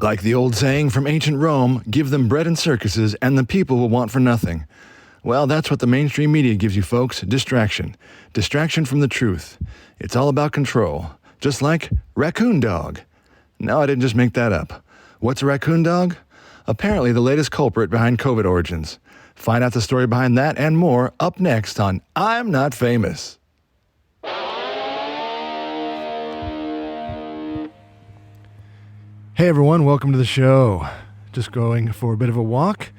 Like the old saying from ancient Rome, give them bread and circuses and the people will want for nothing. Well, that's what the mainstream media gives you, folks. Distraction. Distraction from the truth. It's all about control. Just like Raccoon Dog. No, I didn't just make that up. What's a raccoon dog? Apparently the latest culprit behind COVID origins. Find out the story behind that and more up next on I'm Not Famous. Hey everyone, welcome to the show. Just going for a bit of a walk,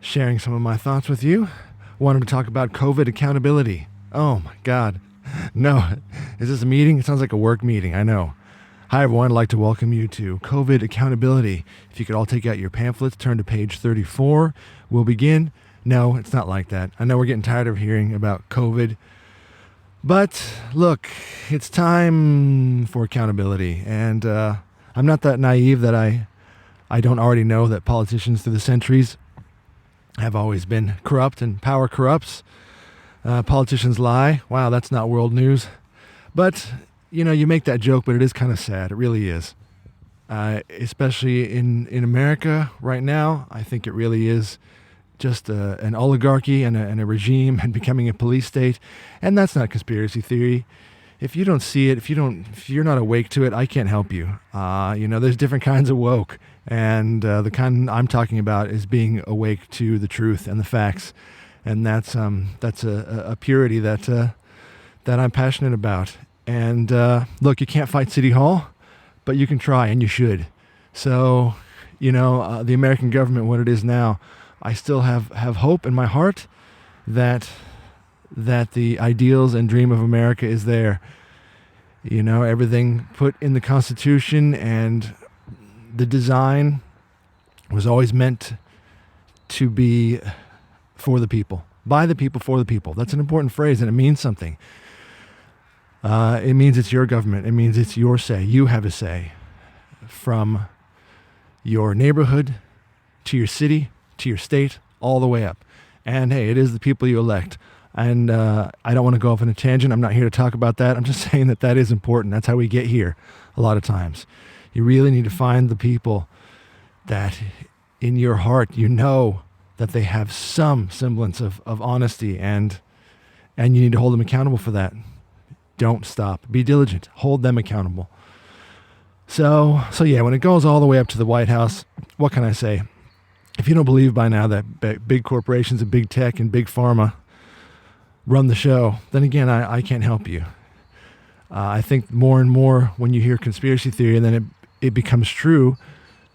sharing some of my thoughts with you. Wanted to talk about COVID accountability. Oh my God. No, is this a meeting? It sounds like a work meeting, I know. Hi everyone, I'd like to welcome you to COVID accountability. If you could all take out your pamphlets, turn to page 34. We'll begin. No, it's not like that. I know we're getting tired of hearing about COVID. But look, it's time for accountability. And I'm not that naive that I don't already know that politicians through the centuries have always been corrupt and power corrupts. Politicians lie. Wow, that's not world news. But, you know, you make that joke, but it is kind of sad. It really is. Especially in America right now, I think it really is just an oligarchy and a regime and becoming a police state. And that's not conspiracy theory. If you don't see it, if you're not awake to it, I can't help you. There's different kinds of woke, and the kind I'm talking about is being awake to the truth and the facts, and that's a purity that I'm passionate about. And look, you can't fight City Hall, but you can try, and you should. So, the American government, what it is now, I still have hope in my heart that the ideals and dream of America is there. Everything put in the Constitution and the design was always meant to be for the people, by the people, for the people. That's an important phrase, and it means something. It means it's your government. It means it's your say. You have a say, from your neighborhood to your city to your state, all the way up. And hey, it is the people you elect. And I don't want to go off on a tangent. I'm not here to talk about that. I'm just saying that is important. That's how we get here a lot of times. You really need to find the people that in your heart you know that they have some semblance of honesty, and you need to hold them accountable for that. Don't stop. Be diligent. Hold them accountable. So yeah, when it goes all the way up to the White House, what can I say? If you don't believe by now that big corporations and big tech and big pharma run the show, then again, I can't help you. I think more and more when you hear conspiracy theory and then it becomes true,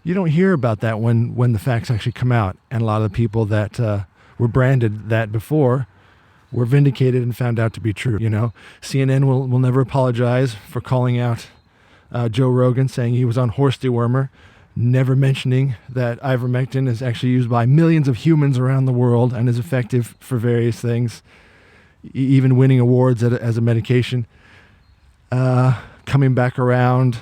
you don't hear about that when the facts actually come out. And a lot of the people that were branded that before were vindicated and found out to be true. CNN will never apologize for calling out Joe Rogan, saying he was on horse dewormer, never mentioning that ivermectin is actually used by millions of humans around the world and is effective for various things. Even winning awards as a medication, coming back around,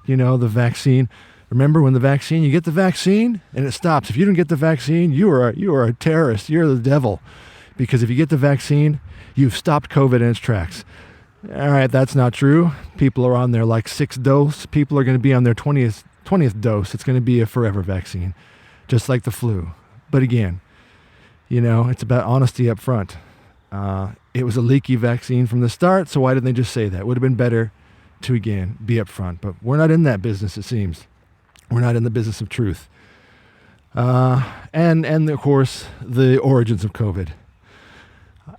the vaccine. Remember when you get the vaccine and it stops. If you don't get the vaccine, you are a terrorist. You're the devil. Because if you get the vaccine, you've stopped COVID in its tracks. All right, that's not true. People are on their 6th dose. People are going to be on their 20th dose. It's going to be a forever vaccine, just like the flu. But again, it's about honesty up front. It was a leaky vaccine from the start, so why didn't they just say that? It would have been better to, again, be upfront. But we're not in that business, it seems. We're not in the business of truth. And of course, the origins of COVID.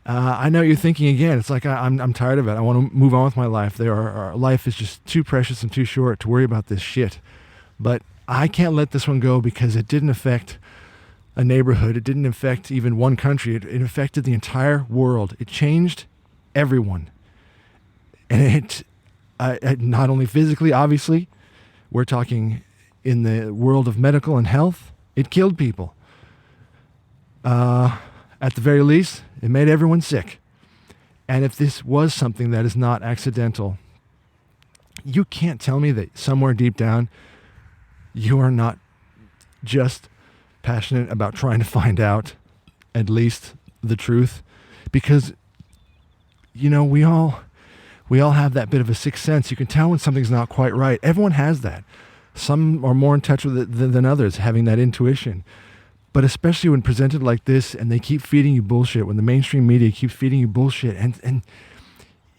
I know you're thinking again, it's like I'm tired of it. I want to move on with my life. Our life is just too precious and too short to worry about this shit. But I can't let this one go because it didn't affect a neighborhood. It didn't affect even one country. It affected the entire world. It changed everyone. And it not only physically, obviously, we're talking in the world of medical and health, it killed people. At the very least, it made everyone sick. And if this was something that is not accidental, you can't tell me that somewhere deep down, you are not just passionate about trying to find out at least the truth, because we all have that bit of a sixth sense. You can tell when something's not quite right. Everyone has that. Some are more in touch with it than others, having that intuition. But especially when presented like this and they keep feeding you bullshit, when the mainstream media keeps feeding you bullshit and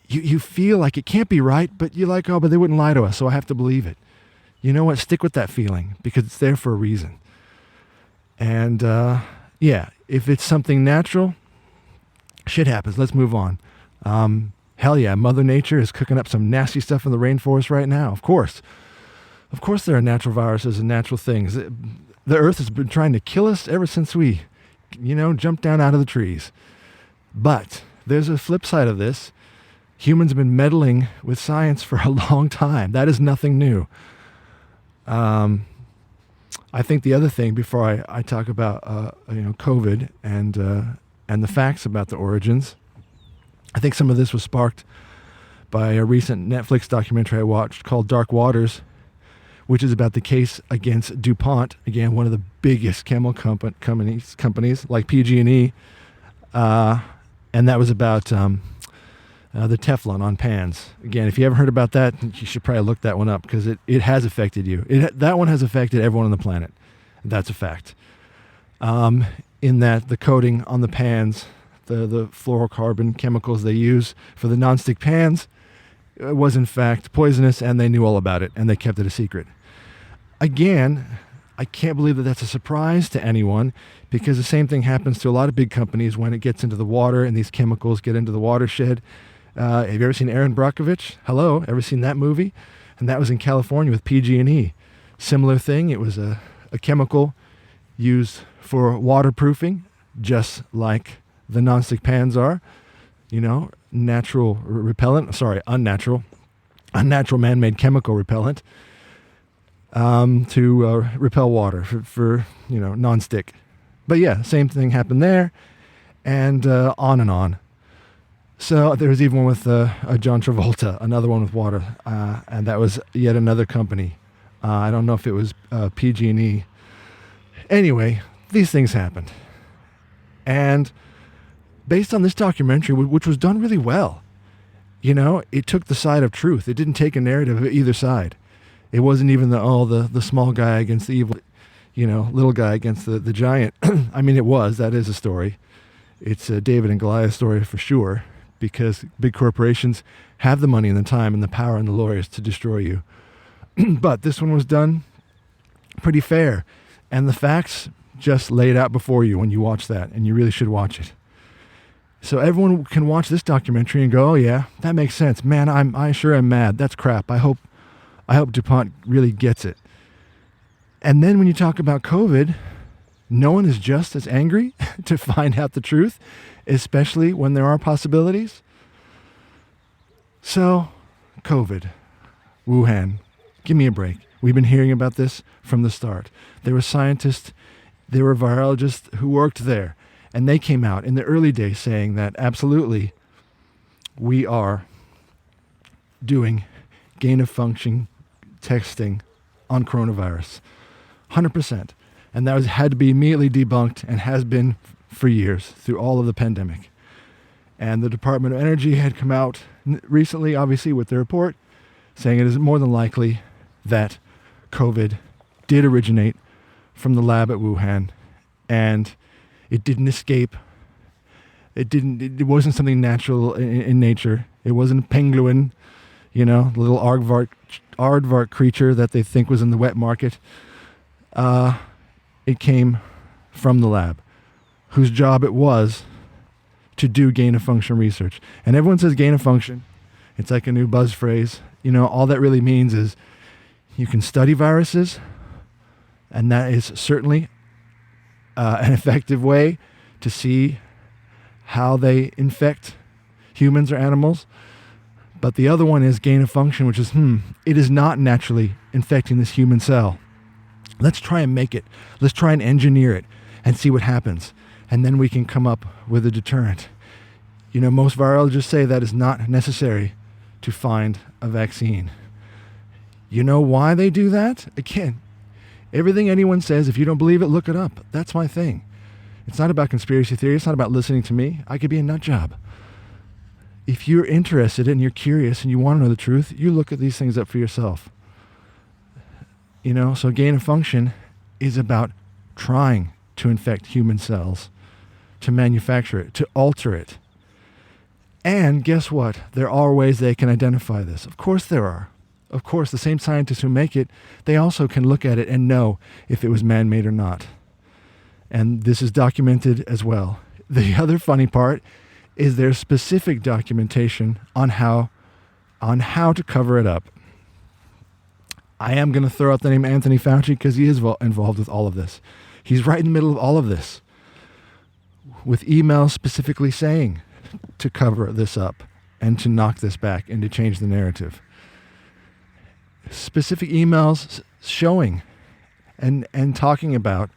you feel like it can't be right, but you're like, oh, but they wouldn't lie to us, so I have to believe it. You know what? Stick with that feeling because it's there for a reason. And yeah, if it's something natural, shit happens. Let's move on. Hell yeah, Mother Nature is cooking up some nasty stuff in the rainforest right now. Of course there are natural viruses and natural things. The earth has been trying to kill us ever since we, jumped down out of the trees. But there's a flip side of this. Humans have been meddling with science for a long time. That is nothing new. I think the other thing before I talk about COVID and the facts about the origins, I think some of this was sparked by a recent Netflix documentary I watched called Dark Waters, which is about the case against DuPont, again, one of the biggest chemical companies like PG&E, and that was about the Teflon on pans. Again, if you haven't heard about that, you should probably look that one up because it has affected you. That one has affected everyone on the planet. That's a fact. In that the coating on the pans, the fluorocarbon chemicals they use for the nonstick pans was in fact poisonous, and they knew all about it, and they kept it a secret. Again, I can't believe that that's a surprise to anyone because the same thing happens to a lot of big companies when it gets into the water and these chemicals get into the watershed. Have you ever seen Aaron Brockovich? Hello, ever seen that movie? And that was in California with PG&E. Similar thing, it was a chemical used for waterproofing, just like the nonstick pans are. Unnatural man-made chemical repellent to repel water for nonstick. But yeah, same thing happened there, and on and on. So there was even one with John Travolta, another one with water, and that was yet another company. I don't know if it was PG&E. Anyway, these things happened. And based on this documentary, which was done really well, it took the side of truth. It didn't take a narrative of either side. It wasn't even the small guy against the evil, little guy against the giant. I mean, that is a story. It's a David and Goliath story for sure, because big corporations have the money and the time and the power and the lawyers to destroy you. But this one was done pretty fair. And the facts just laid out before you when you watch that, and you really should watch it. So everyone can watch this documentary and go, oh yeah, that makes sense. Man, I sure am mad. That's crap. I hope DuPont really gets it. And then when you talk about COVID, no one is just as angry to find out the truth, especially when there are possibilities. So, COVID, Woohan, give me a break. We've been hearing about this from the start. There were scientists, there were virologists who worked there, and they came out in the early days saying that absolutely we are doing gain-of-function testing on coronavirus. 100%. And that had to be immediately debunked and has been for years through all of the pandemic. And the Department of Energy had come out recently, obviously, with their report saying it is more than likely that COVID did originate from the lab at Wuhan, and it didn't escape. It wasn't something natural in nature. It wasn't a penguin, the little aardvark creature that they think was in the wet market. It came from the lab, whose job it was to do gain-of-function research. And everyone says gain-of-function. It's like a new buzz phrase. All that really means is you can study viruses, and that is certainly an effective way to see how they infect humans or animals. But the other one is gain-of-function, which is, it is not naturally infecting this human cell. Let's try and make it. Let's try and engineer it and see what happens. And then we can come up with a deterrent. Most virologists say that is not necessary to find a vaccine. You know why they do that? Again, everything anyone says, if you don't believe it, look it up. That's my thing. It's not about conspiracy theory. It's not about listening to me. I could be a nut job. If you're interested and you're curious and you want to know the truth, you look at these things up for yourself. So gain of function is about trying to infect human cells, to manufacture it, to alter it. And guess what? There are ways they can identify this. Of course there are. Of course, the same scientists who make it, they also can look at it and know if it was man-made or not. And this is documented as well. The other funny part is there's specific documentation on how to cover it up. I am going to throw out the name Anthony Fauci because he is involved with all of this. He's right in the middle of all of this, with emails specifically saying to cover this up and to knock this back and to change the narrative. Specific emails showing and talking about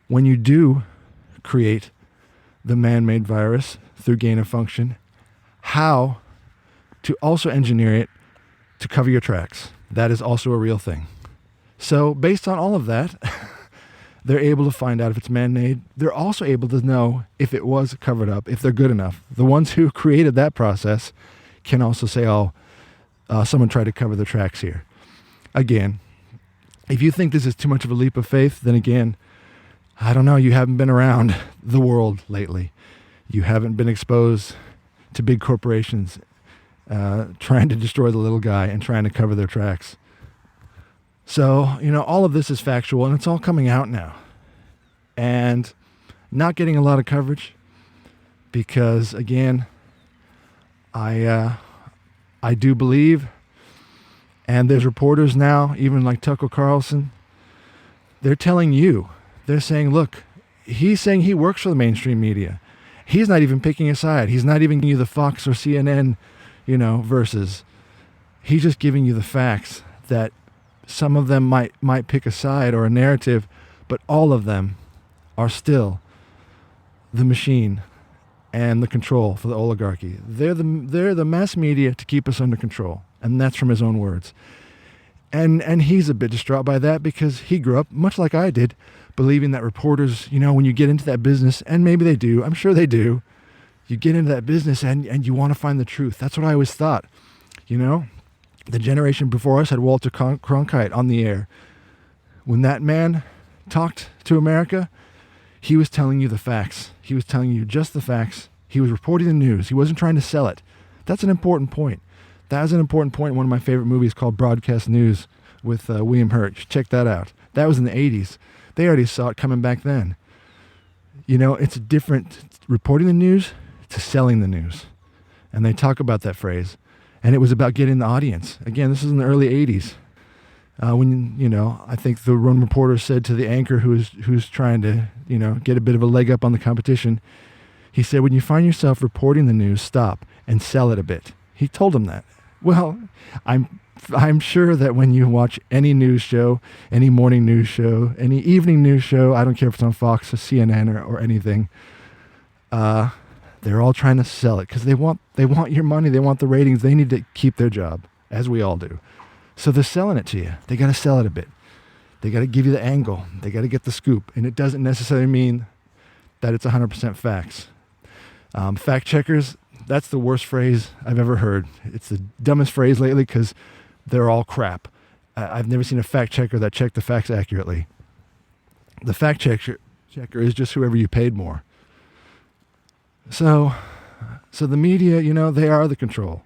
when you do create the man-made virus through gain of function, how to also engineer it to cover your tracks. That is also a real thing. So based on all of that, they're able to find out if it's man-made. They're also able to know if it was covered up, if they're good enough. The ones who created that process can also say, someone tried to cover the tracks here. Again, if you think this is too much of a leap of faith, then again, I don't know, you haven't been around the world lately. You haven't been exposed to big corporations trying to destroy the little guy and trying to cover their tracks. So, all of this is factual and it's all coming out now. And not getting a lot of coverage because, again, I do believe, and there's reporters now, even like Tucker Carlson, they're telling you, they're saying, look, he's saying he works for the mainstream media. He's not even picking a side. He's not even giving you the Fox or CNN, verses. He's just giving you the facts that some of them might pick a side or a narrative, but all of them are still the machine and the control for the oligarchy. They're the mass media to keep us under control, and that's from his own words. And he's a bit distraught by that because he grew up, much like I did, believing that reporters, when you get into that business, and maybe they do, I'm sure they do, you get into that business and you want to find the truth. That's what I always thought. The generation before us had Walter Cronkite on the air. When that man talked to America, he was telling you the facts. He was telling you just the facts. He was reporting the news. He wasn't trying to sell it. That's an important point. That was an important point in one of my favorite movies called Broadcast News with William Hurt. Check that out. That was in the 80s. They already saw it coming back then. It's different reporting the news to selling the news. And they talk about that phrase. And it was about getting the audience. Again, this is in the early 80s. When, I think the one reporter said to the anchor who's trying to, get a bit of a leg up on the competition, he said, when you find yourself reporting the news, stop and sell it a bit. He told him that. Well, I'm sure that when you watch any news show, any morning news show, any evening news show, I don't care if it's on Fox or CNN or anything, they're all trying to sell it because they want your money. They want the ratings. They need to keep their job, as we all do. So they're selling it to you. They got to sell it a bit. They got to give you the angle. They got to get the scoop. And it doesn't necessarily mean that it's 100% facts. Fact checkers, that's the worst phrase I've ever heard. It's the dumbest phrase lately because they're all crap. I've never seen a fact checker that checked the facts accurately. The fact checker is just whoever you paid more. So the media, they are the control.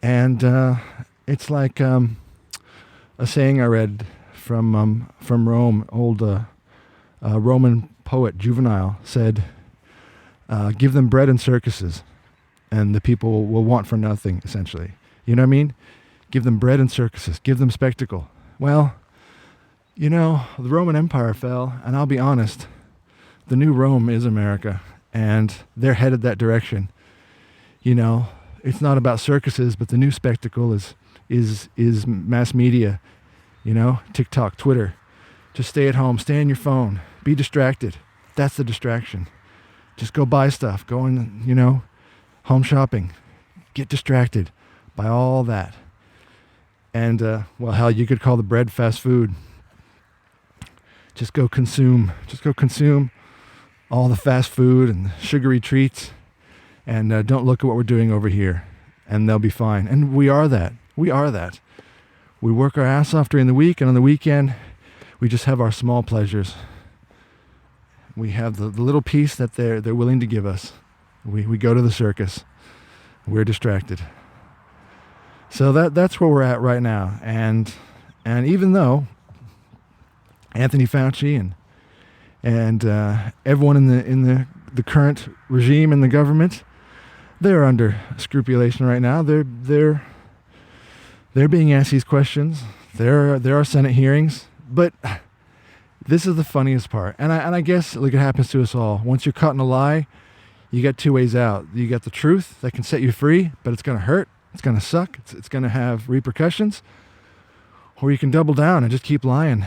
And it's like a saying I read from Rome. Old Roman poet Juvenal said, give them bread and circuses, and the people will want for nothing, essentially. You know what I mean? Give them bread and circuses. Give them spectacle. Well, the Roman Empire fell, and I'll be honest, the new Rome is America, and they're headed that direction. It's not about circuses, but the new spectacle is mass media. TikTok, Twitter. Just stay at home, stay on your phone, be distracted. That's the distraction. Just go buy stuff, go and, home shopping. Get distracted by all that. And, hell, you could call the bread fast food. Just go consume all the fast food and sugary treats. And don't look at what we're doing over here. And they'll be fine. And we are that. We work our ass off during the week, and on the weekend, we just have our small pleasures. We have the little piece that they're willing to give us. We go to the circus. We're distracted. So that's where we're at right now. And even though Anthony Fauci and everyone in the current regime in the government, they're under scrupulation right now. They're being asked these questions. There are Senate hearings, but this is the funniest part. And I guess like it happens to us all. Once you're caught in a lie, you got two ways out. You got the truth that can set you free, but it's going to hurt. It's going to suck. It's going to have repercussions. Or you can double down and just keep lying.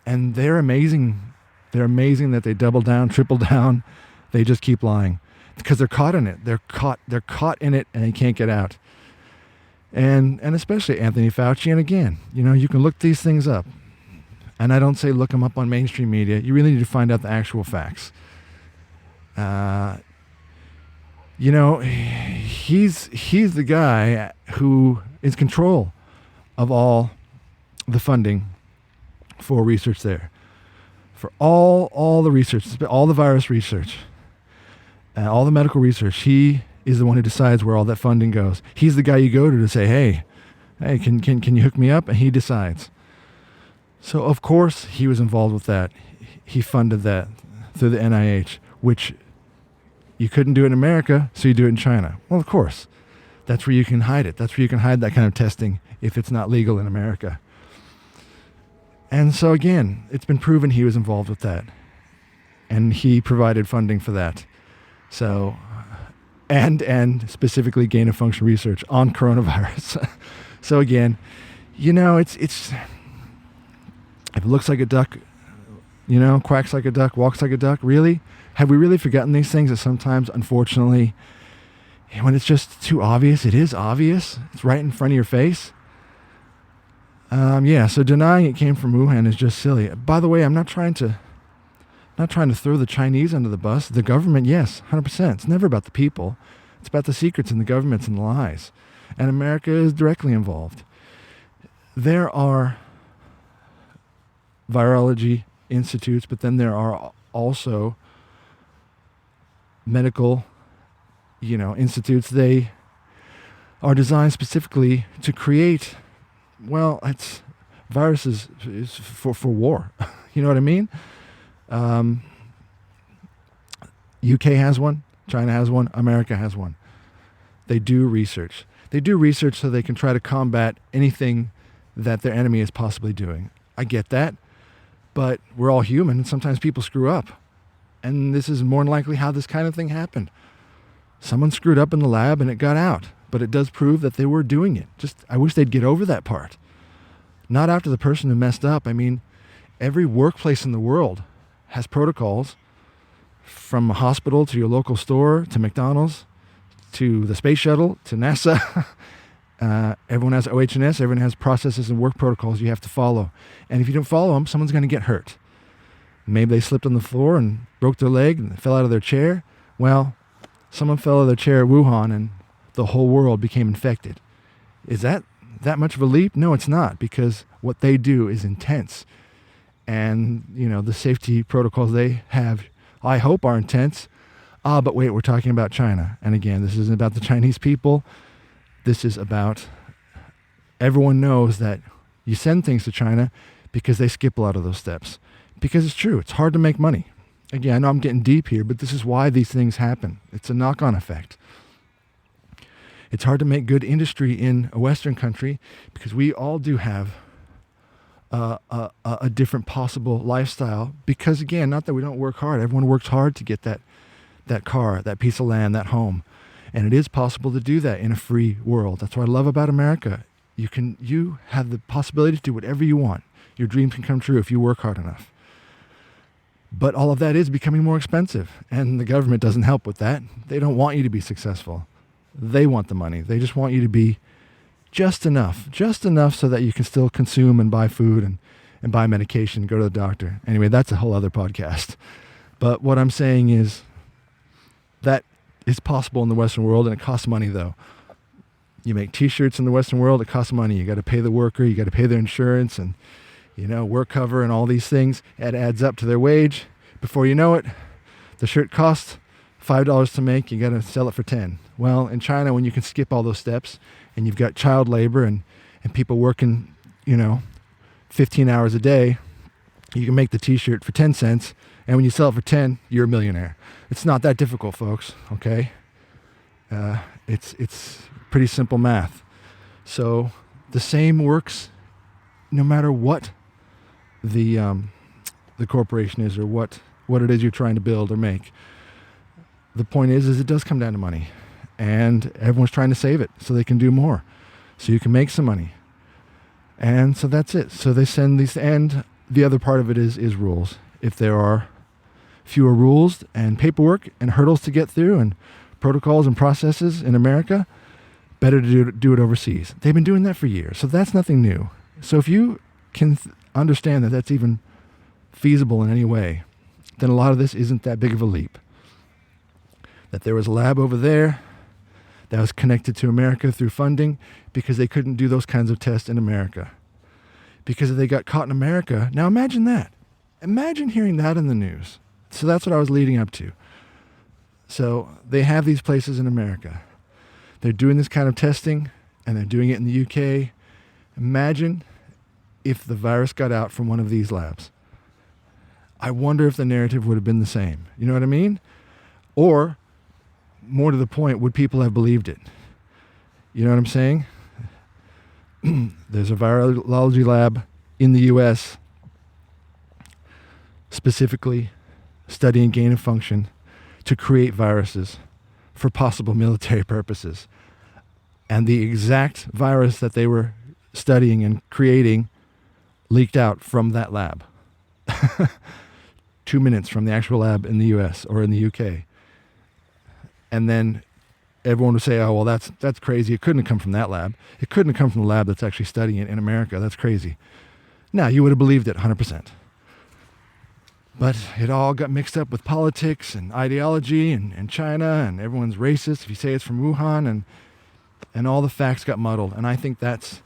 And they're amazing. They're amazing that they double down, triple down. They just keep lying because they're caught in it. They're caught in it and they can't get out. And especially Anthony Fauci. And again, you can look these things up. And I don't say look them up on mainstream media. You really need to find out the actual facts. He's the guy who is control of all the funding for research there. For all the research, all the virus research, all the medical research, he is the one who decides where all that funding goes. He's the guy you go to say, hey, can you hook me up? And he decides. So of course he was involved with that. He funded that through the NIH, which you couldn't do it in America, so you do it in China. Well, of course. That's where you can hide it. That's where you can hide that kind of testing if it's not legal in America. And so again, it's been proven he was involved with that. And he provided funding for that. So, and specifically gain-of-function research on coronavirus. So again, it's if it looks like a duck, quacks like a duck, walks like a duck, really? Have we really forgotten these things that sometimes, unfortunately, when it's just too obvious, it is obvious. It's right in front of your face. So denying it came from Wuhan is just silly. By the way, I'm not trying to throw the Chinese under the bus. The government, yes, 100%. It's never about the people. It's about the secrets and the governments and the lies. And America is directly involved. There are virology institutes, but then there are also medical, institutes. They are designed specifically to create, it's viruses for war. You know what I mean? UK has one, China has one, America has one. They do research. They do research so they can try to combat anything that their enemy is possibly doing. I get that, but we're all human and sometimes people screw up. And this is more than likely how this kind of thing happened. Someone screwed up in the lab and it got out, but it does prove that they were doing it. I wish they'd get over that part. Not after the person who messed up. I mean, every workplace in the world has protocols, from a hospital to your local store to McDonald's to the space shuttle to NASA. Everyone has OH&S. Everyone has processes and work protocols you have to follow. And if you don't follow them, someone's going to get hurt. Maybe they slipped on the floor and broke their leg and fell out of their chair. Well, someone fell out of their chair at Woohan and the whole world became infected. Is that much of a leap? No, it's not, because what they do is intense. And, the safety protocols they have, I hope, are intense. But wait, we're talking about China. And again, this isn't about the Chinese people. This is about, everyone knows that you send things to China because they skip a lot of those steps. Because it's true, it's hard to make money. Again, I know I'm getting deep here, but this is why these things happen. It's a knock-on effect. It's hard to make good industry in a Western country because we all do have a different possible lifestyle. Because again, not that we don't work hard. Everyone works hard to get that car, that piece of land, that home. And it is possible to do that in a free world. That's what I love about America. You have the possibility to do whatever you want. Your dreams can come true if you work hard enough. But all of that is becoming more expensive, and the government doesn't help with that. They don't want you to be successful. They want the money. They just want you to be just enough so that you can still consume and buy food and buy medication, go to the doctor. Anyway, that's a whole other podcast. But what I'm saying is that is possible in the Western world, and it costs money, though. You make t-shirts in the Western world, it costs money. You got to pay the worker, you got to pay their insurance and, work cover and all these things. It adds up to their wage. Before you know it, the shirt costs $5 to make, you got to sell it for 10. Well, in China, when you can skip all those steps and you've got child labor and people working, 15 hours a day, you can make the t-shirt for 10 cents. And when you sell it for 10, you're a millionaire. It's not that difficult, folks. Okay. It's pretty simple math. So the same works no matter what the corporation is or what it is you're trying to build or make. The point is it does come down to money, and everyone's trying to save it so they can do more, so you can make some money. And so that's it. So they send these, and the other part of it is rules. If there are fewer rules and paperwork and hurdles to get through and protocols and processes in America, better to do it overseas. They've been doing that for years, so that's nothing new. So if you can understand that that's even feasible in any way, then a lot of this isn't that big of a leap. That there was a lab over there that was connected to America through funding because they couldn't do those kinds of tests in America. Because if they got caught in America, now imagine that. Imagine hearing that in the news. So that's what I was leading up to. So they have these places in America. They're doing this kind of testing, and they're doing it in the UK. Imagine if the virus got out from one of these labs. I wonder if the narrative would have been the same. You know what I mean? Or, more to the point, would people have believed it? You know what I'm saying? There's a virology lab in the US specifically studying gain of function to create viruses for possible military purposes. And the exact virus that they were studying and creating leaked out from that lab. 2 minutes from the actual lab in the US or in the UK. And then everyone would say, oh, well, that's crazy. It couldn't have come from that lab. It couldn't have come from the lab that's actually studying it in America. That's crazy. No, you would have believed it 100%. But it all got mixed up with politics and ideology and China, and everyone's racist if you say it's from Woohan, and all the facts got muddled. And I think that's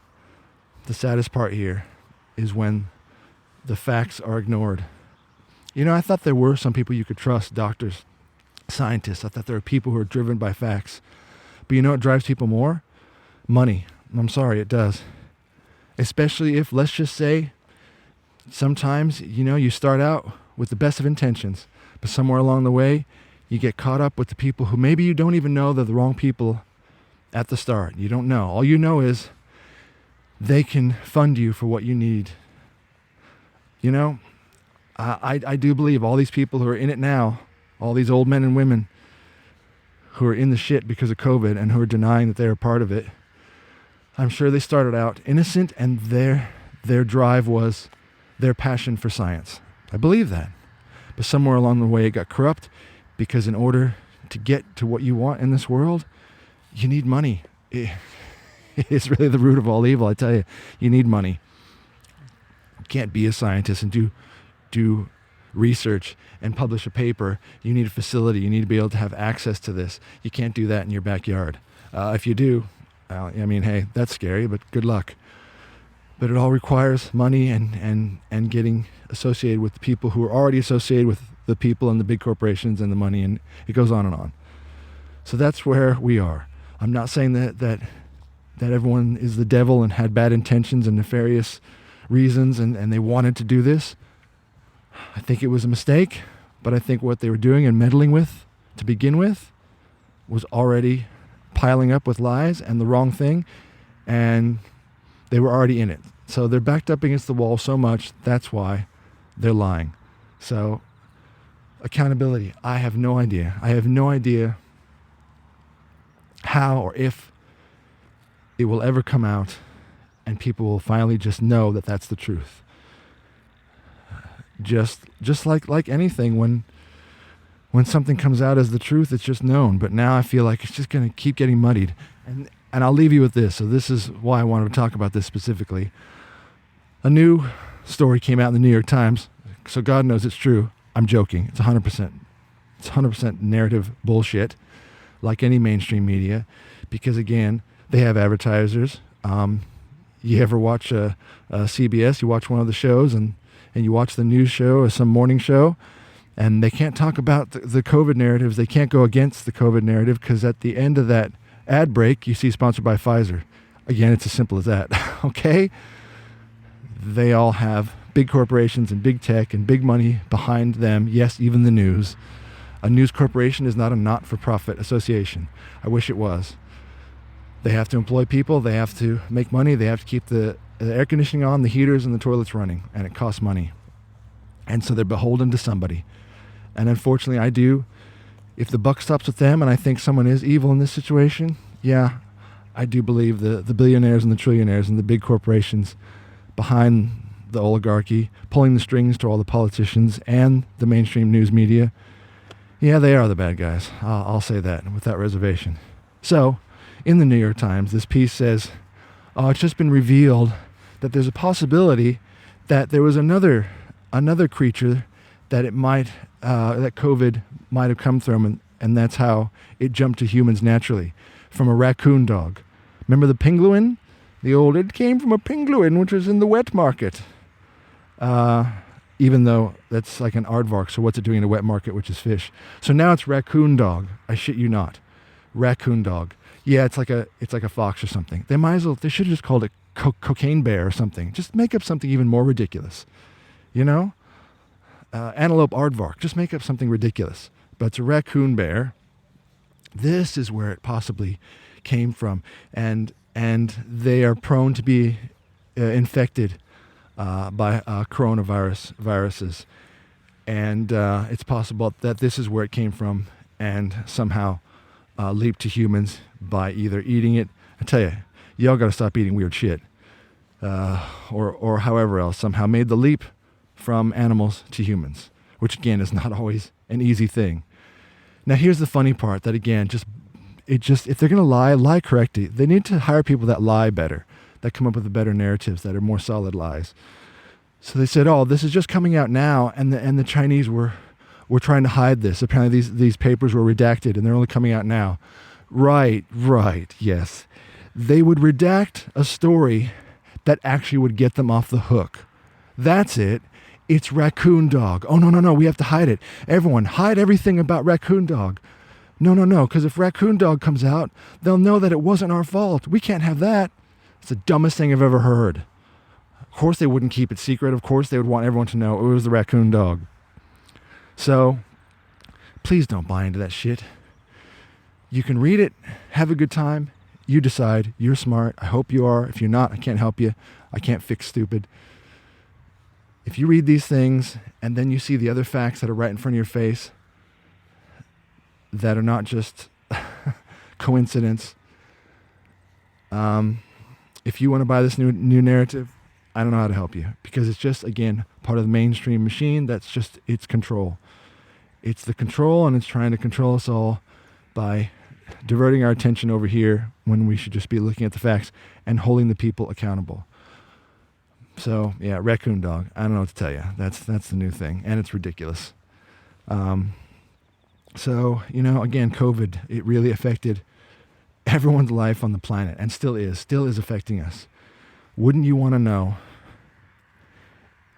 the saddest part here, is when the facts are ignored. I thought there were some people you could trust, doctors, scientists. I thought there were people who are driven by facts. But you know what drives people more? Money. I'm sorry, it does. Especially if, let's just say, sometimes, you start out with the best of intentions, but somewhere along the way, you get caught up with the people who maybe you don't even know they're the wrong people at the start. You don't know. All you know is they can fund you for what you need. I do believe all these people who are in it now, all these old men and women who are in the shit because of COVID and who are denying that they're a part of it, I'm sure they started out innocent, and their drive was their passion for science. I believe that. But somewhere along the way it got corrupt, because in order to get to what you want in this world, you need money. It's really the root of all evil, I tell you. You need money. You can't be a scientist and do research and publish a paper. You need a facility. You need to be able to have access to this. You can't do that in your backyard. If you do, hey, that's scary, but good luck. But it all requires money and getting associated with the people who are already associated with the people and the big corporations and the money, and it goes on and on. So that's where we are. I'm not saying that everyone is the devil and had bad intentions and nefarious reasons and they wanted to do this. I think it was a mistake, but I think what they were doing and meddling with to begin with was already piling up with lies and the wrong thing, and they were already in it. So they're backed up against the wall so much, that's why they're lying. So accountability, I have no idea. I have no idea how or if it will ever come out and people will finally just know that that's the truth. Just like anything, when something comes out as the truth, it's just known. But now I feel like it's just going to keep getting muddied. And I'll leave you with this. So this is why I wanted to talk about this specifically. A new story came out in the New York Times. So God knows it's true. I'm joking. It's 100%. It's 100% narrative bullshit, like any mainstream media. Because again, They have advertisers. You ever watch a CBS? You watch one of the shows and you watch the news show or some morning show, and they can't talk about the COVID narratives. They can't go against the COVID narrative because at the end of that ad break, you see sponsored by Pfizer. Again, it's as simple as that. Okay? They all have big corporations and big tech and big money behind them. Yes, even the news. A news corporation is not a not-for-profit association. I wish it was. They have to employ people. They have to make money. They have to keep the air conditioning on, the heaters, and the toilets running, and it costs money. And so they're beholden to somebody. And unfortunately, if the buck stops with them, and I think someone is evil in this situation, yeah, I do believe the billionaires and the trillionaires and the big corporations behind the oligarchy, pulling the strings to all the politicians and the mainstream news media, yeah, they are the bad guys. I'll say that without reservation. So, in the New York Times, this piece says, it's just been revealed that there's a possibility that there was another creature that that COVID might have come from, and that's how it jumped to humans naturally, from a raccoon dog. Remember the penguin? It came from a penguin, which was in the wet market. Even though that's like an aardvark, so what's it doing in a wet market, which is fish? So now it's raccoon dog. I shit you not. Raccoon dog. Yeah, it's like a fox or something. They should have just called it cocaine bear or something. Just make up something even more ridiculous. You know? Antelope aardvark. Just make up something ridiculous. But it's a raccoon bear. This is where it possibly came from. And they are prone to be infected by viruses. And it's possible that this is where it came from and somehow leaped to humans by either eating it. I tell you, y'all got to stop eating weird shit. Or however else, somehow made the leap from animals to humans, which again is not always an easy thing. Now here's the funny part, that again, if they're going to lie correctly. They need to hire people that lie better, that come up with the better narratives, that are more solid lies. So they said, this is just coming out now, and the Chinese were trying to hide this. Apparently these papers were redacted, and they're only coming out now. Right, yes. They would redact a story that actually would get them off the hook. That's it. It's Raccoon Dog. Oh, no, we have to hide it. Everyone, hide everything about Raccoon Dog. No, because if Raccoon Dog comes out, they'll know that it wasn't our fault. We can't have that. It's the dumbest thing I've ever heard. Of course they wouldn't keep it secret. Of course they would want everyone to know it was the Raccoon Dog. So, please don't buy into that shit. You can read it, have a good time. You decide. You're smart. I hope you are. If you're not, I can't help you. I can't fix stupid. If you read these things and then you see the other facts that are right in front of your face that are not just coincidence, if you want to buy this new narrative, I don't know how to help you, because it's just, again, part of the mainstream machine. That's just its control. It's the control, and it's trying to control us all by diverting our attention over here when we should just be looking at the facts and holding the people accountable. So, yeah, Raccoon Dog. I don't know what to tell you. That's the new thing, and it's ridiculous. So, again, COVID, it really affected everyone's life on the planet, and still is affecting us. Wouldn't you want to know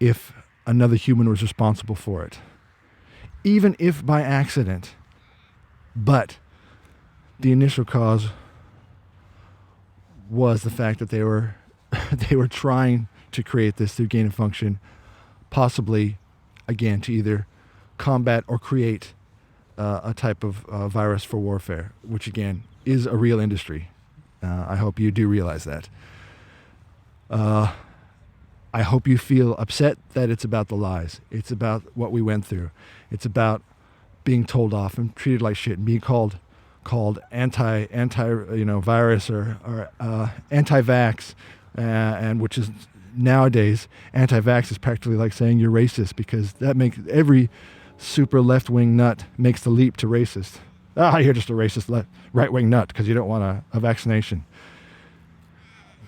if another human was responsible for it? Even if by accident, but the initial cause was the fact that they were trying to create this through gain of function, possibly, again, to either combat or create a type of virus for warfare, which, again, is a real industry. I hope you do realize that. I hope you feel upset that it's about the lies. It's about what we went through. It's about being told off and treated like shit and being called anti virus or anti-vax, and which is nowadays anti-vax is practically like saying you're racist, because that makes every super left-wing nut makes the leap to racist. You're just a racist right-wing nut because you don't want a vaccination.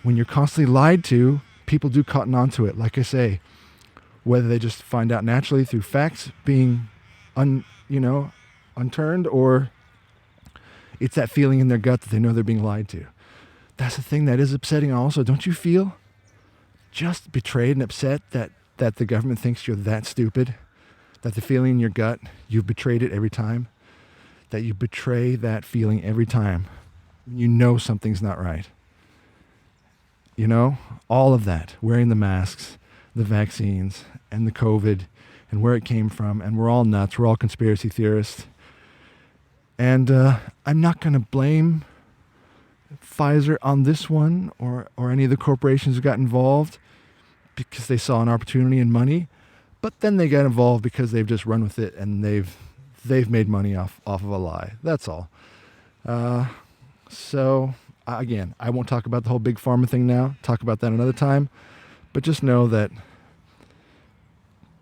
When you're constantly lied to, people do cotton onto it. Like I say, whether they just find out naturally through facts being unturned, or it's that feeling in their gut that they know they're being lied to. that's the thing that is upsetting also. Don't you feel just betrayed and upset that the government thinks you're that stupid? That the feeling in your gut, you've betrayed it every time? That you betray that feeling every time you know something's not right? You know, all of that, wearing the masks, the vaccines, and the COVID, and where it came from, and we're all nuts, we're all conspiracy theorists. And I'm not going to blame Pfizer on this one or any of the corporations who got involved because they saw an opportunity and money, but then they got involved because they've just run with it and they've made money off of a lie. That's all. So again, I won't talk about the whole big pharma thing now. Talk about that another time. But just know that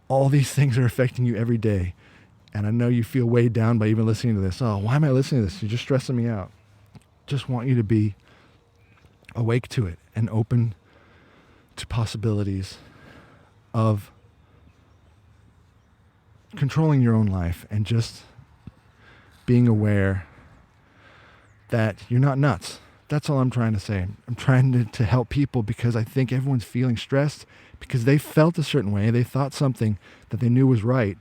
all these things are affecting you every day. And I know you feel weighed down by even listening to this. Oh, why am I listening to this? You're just stressing me out. Just want you to be awake to it and open to possibilities of controlling your own life and just being aware that you're not nuts. That's all I'm trying to say. I'm trying to help people because I think everyone's feeling stressed because they felt a certain way. They thought something that they knew was right,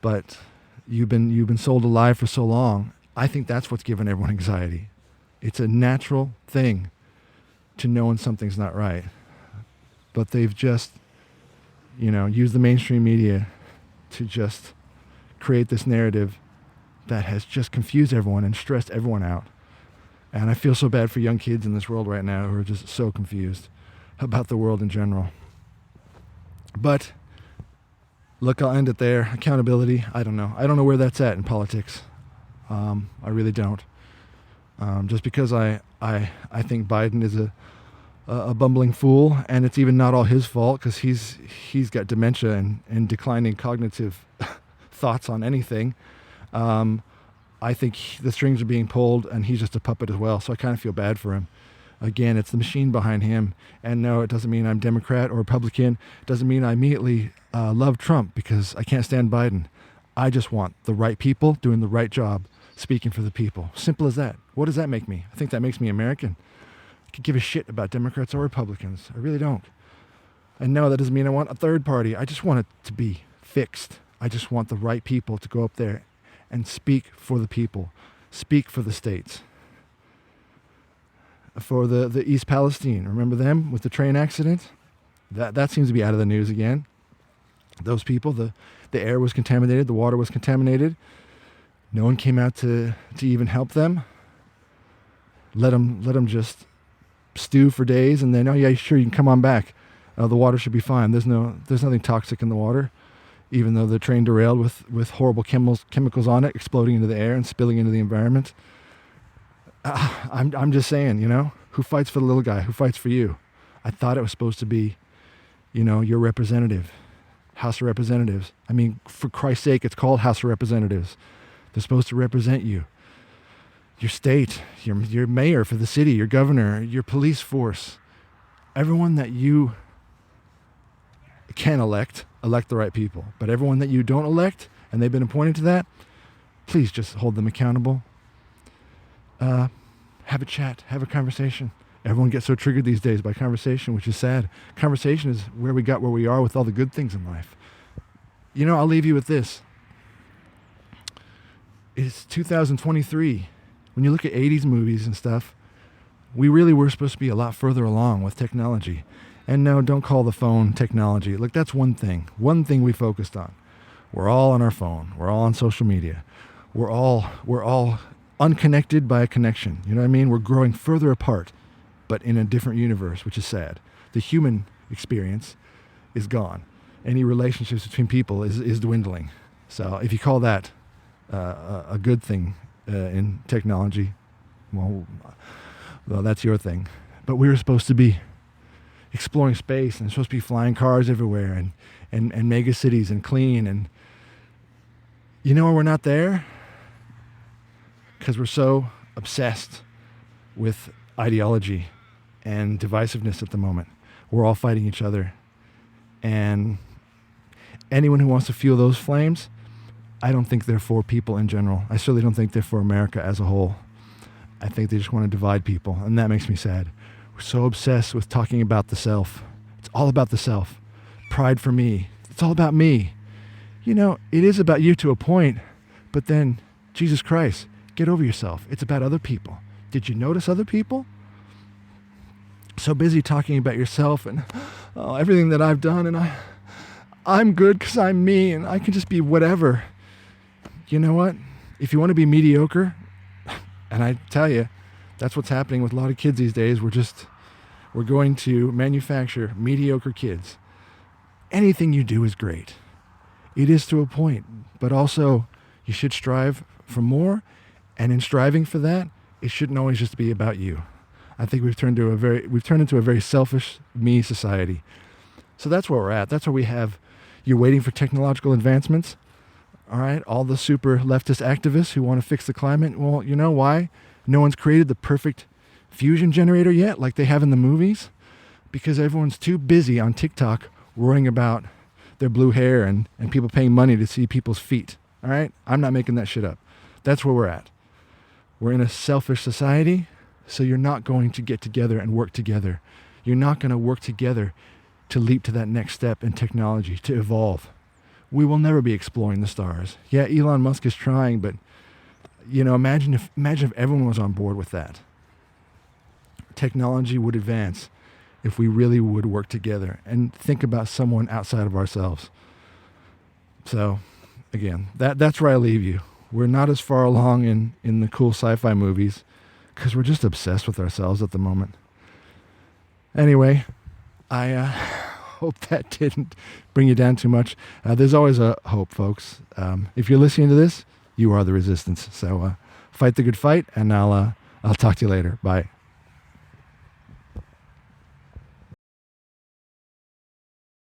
but you've been sold a lie for so long. I think that's what's giving everyone anxiety. It's a natural thing to know when something's not right, but they've just, used the mainstream media to just create this narrative that has just confused everyone and stressed everyone out. And I feel so bad for young kids in this world right now who are just so confused about the world in general. But look, I'll end it there. Accountability, I don't know. I don't know where that's at in politics. I really don't. Just because I think Biden is a bumbling fool, and it's even not all his fault because he's got dementia and declining cognitive thoughts on anything. I think the strings are being pulled and he's just a puppet as well. So I kind of feel bad for him. Again, it's the machine behind him. And no, it doesn't mean I'm Democrat or Republican. It doesn't mean I immediately love Trump because I can't stand Biden. I just want the right people doing the right job, speaking for the people. Simple as that. What does that make me? I think that makes me American. I could give a shit about Democrats or Republicans. I really don't. And no, that doesn't mean I want a third party. I just want it to be fixed. I just want the right people to go up there and speak for the people, speak for the states. For the East Palestine, remember them with the train accident? That seems to be out of the news again. Those people, the air was contaminated, the water was contaminated. No one came out to even help them. Let them just stew for days, and then, oh yeah, sure, you can come on back. The water should be fine. There's nothing toxic in the water. Even though the train derailed with horrible chemicals on it, exploding into the air and spilling into the environment. I'm just saying, who fights for the little guy? Who fights for you? I thought it was supposed to be, your representative, House of Representatives. I mean, for Christ's sake, it's called House of Representatives. They're supposed to represent you, your state, your mayor for the city, your governor, your police force, everyone that you can elect the right people. But everyone that you don't elect, and they've been appointed to that, please just hold them accountable. Have a chat, have a conversation. Everyone gets so triggered these days by conversation, which is sad. Conversation is where we got where we are with all the good things in life. I'll leave you with this. It's 2023. When you look at 80s movies and stuff, we really were supposed to be a lot further along with technology. And no, don't call the phone technology. Look, that's one thing we focused on. We're all on our phone. We're all on social media. We're all unconnected by a connection. You know what I mean? We're growing further apart, but in a different universe, which is sad. The human experience is gone. Any relationships between people is dwindling. So if you call that a good thing in technology, well, that's your thing. But we were supposed to be exploring space and supposed to be flying cars everywhere and mega cities and clean. And we're not there? Because we're so obsessed with ideology and divisiveness at the moment. We're all fighting each other. And anyone who wants to fuel those flames, I don't think they're for people in general. I certainly don't think they're for America as a whole. I think they just want to divide people, and that makes me sad. We're so obsessed with talking about the self. It's all about the self. Pride for me. It's all about me. You know, it is about you to a point, but then, Jesus Christ, get over yourself. It's about other people. Did you notice other people? So busy talking about yourself and everything that I've done, and I'm good because I'm me, and I can just be whatever. You know what? If you want to be mediocre, and I tell you, that's what's happening with a lot of kids these days. We're going to manufacture mediocre kids. Anything you do is great. It is to a point, but also you should strive for more, and in striving for that, it shouldn't always just be about you. I think we've turned into a very selfish me society. So that's where we're at. That's where we have, you're waiting for technological advancements. All right, all the super leftist activists who want to fix the climate. Well, you know why? No one's created the perfect fusion generator yet, like they have in the movies, because everyone's too busy on TikTok worrying about their blue hair and people paying money to see people's feet. All right, I'm not making that shit up. That's where we're at. We're in a selfish society, so you're not going to get together and work together. You're not going to work together to leap to that next step in technology, to evolve. We will never be exploring the stars. Yeah, Elon Musk is trying, but you know, imagine if everyone was on board with that. Technology would advance if we really would work together and think about someone outside of ourselves. So, again, that's where I leave you. We're not as far along in the cool sci-fi movies because we're just obsessed with ourselves at the moment. Anyway, I hope that didn't bring you down too much. There's always a hope, folks. If you're listening to this, you are the resistance. So fight the good fight, and I'll talk to you later. Bye.